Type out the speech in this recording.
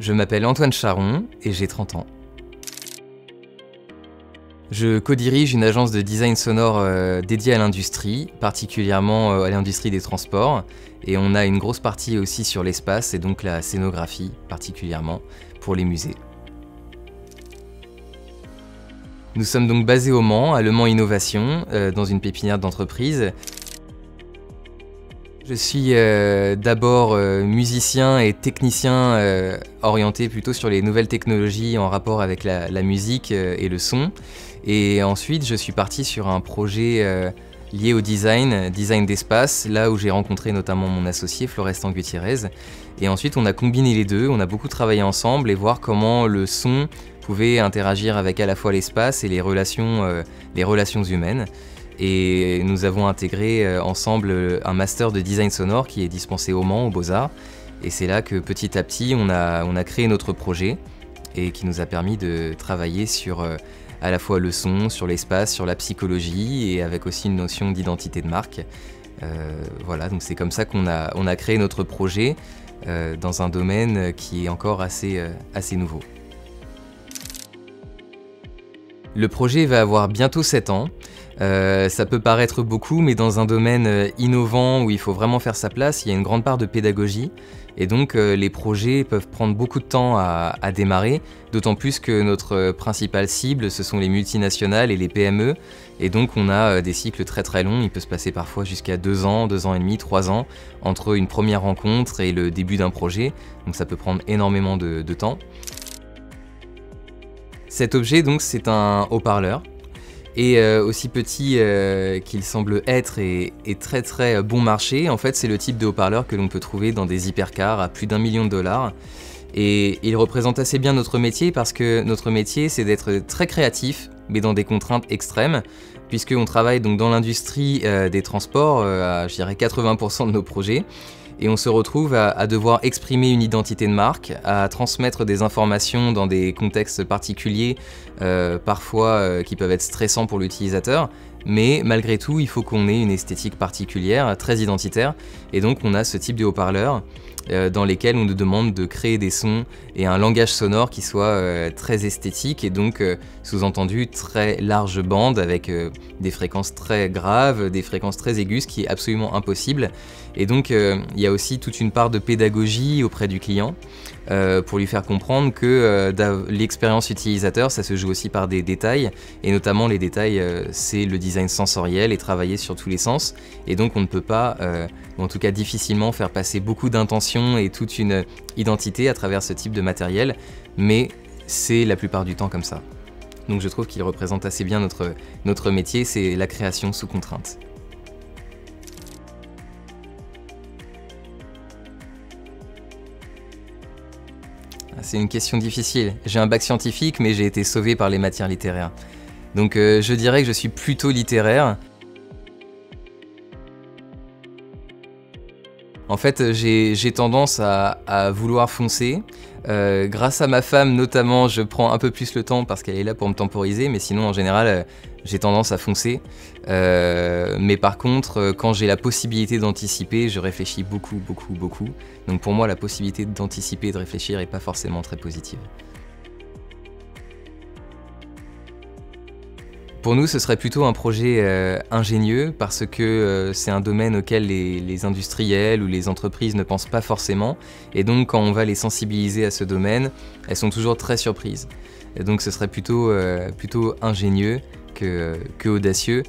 Je m'appelle Antoine Charon et j'ai 30 ans. Je co-dirige une agence de design sonore dédiée à l'industrie, particulièrement à l'industrie des transports. Et on a une grosse partie aussi sur l'espace et donc la scénographie, particulièrement pour les musées. Nous sommes donc basés au Mans, à Le Mans Innovation, dans une pépinière d'entreprise. Je suis d'abord musicien et technicien orienté plutôt sur les nouvelles technologies en rapport avec la musique et le son. Et ensuite, je suis parti sur un projet lié au design d'espace, là où j'ai rencontré notamment mon associé Florestan Gutiérrez. Et ensuite, on a combiné les deux, on a beaucoup travaillé ensemble et voir comment le son pouvait interagir avec à la fois l'espace et les relations humaines. Et nous avons intégré ensemble un master de design sonore qui est dispensé au Mans, aux Beaux-Arts. Et c'est là que petit à petit, on a créé notre projet et qui nous a permis de travailler sur à la fois le son, sur l'espace, sur la psychologie et avec aussi une notion d'identité de marque. Voilà, donc c'est comme ça qu'on a créé notre projet dans un domaine qui est encore assez nouveau. Le projet va avoir bientôt 7 ans. Ça peut paraître beaucoup, mais dans un domaine innovant où il faut vraiment faire sa place, il y a une grande part de pédagogie. Et donc les projets peuvent prendre beaucoup de temps à démarrer, d'autant plus que notre principale cible, ce sont les multinationales et les PME. Et donc on a des cycles très très longs, il peut se passer parfois jusqu'à 2 ans, 2 ans et demi, 3 ans, entre une première rencontre et le début d'un projet. Donc ça peut prendre énormément de temps. Cet objet, donc, c'est un haut-parleur. Et aussi petit qu'il semble être et très très bon marché, en fait c'est le type de haut-parleur que l'on peut trouver dans des hypercars à plus d'1 million de dollars. Et il représente assez bien notre métier parce que notre métier c'est d'être très créatif, mais dans des contraintes extrêmes, puisqu'on travaille donc dans l'industrie des transports, à je dirais 80% de nos projets. Et on se retrouve à devoir exprimer une identité de marque, à transmettre des informations dans des contextes particuliers, parfois qui peuvent être stressants pour l'utilisateur, mais malgré tout, il faut qu'on ait une esthétique particulière, très identitaire, et donc on a ce type de haut-parleurs dans lesquels on nous demande de créer des sons et un langage sonore qui soit très esthétique et donc sous-entendu très large bande avec des fréquences très graves, des fréquences très aiguës, ce qui est absolument impossible. Et donc il y a aussi toute une part de pédagogie auprès du client pour lui faire comprendre que l'expérience utilisateur, ça se joue aussi par des détails, et notamment les détails, c'est le design sensoriel et travailler sur tous les sens. Et donc on ne peut pas, ou en tout cas difficilement, faire passer beaucoup d'intentions et toute une identité à travers ce type de matériel, mais c'est la plupart du temps comme ça. Donc je trouve qu'il représente assez bien notre métier, c'est la création sous contrainte. C'est une question difficile. J'ai un bac scientifique, mais j'ai été sauvé par les matières littéraires. Donc je dirais que je suis plutôt littéraire. En fait, j'ai tendance à vouloir foncer. Grâce à ma femme, notamment, je prends un peu plus le temps parce qu'elle est là pour me temporiser, mais sinon, en général, j'ai tendance à foncer. Mais par contre, quand j'ai la possibilité d'anticiper, je réfléchis beaucoup. Donc pour moi, la possibilité d'anticiper et de réfléchir n'est pas forcément très positive. Pour nous, ce serait plutôt un projet ingénieux parce que c'est un domaine auquel les industriels ou les entreprises ne pensent pas forcément. Et donc, quand on va les sensibiliser à ce domaine, elles sont toujours très surprises. Et donc, ce serait plutôt ingénieux que audacieux.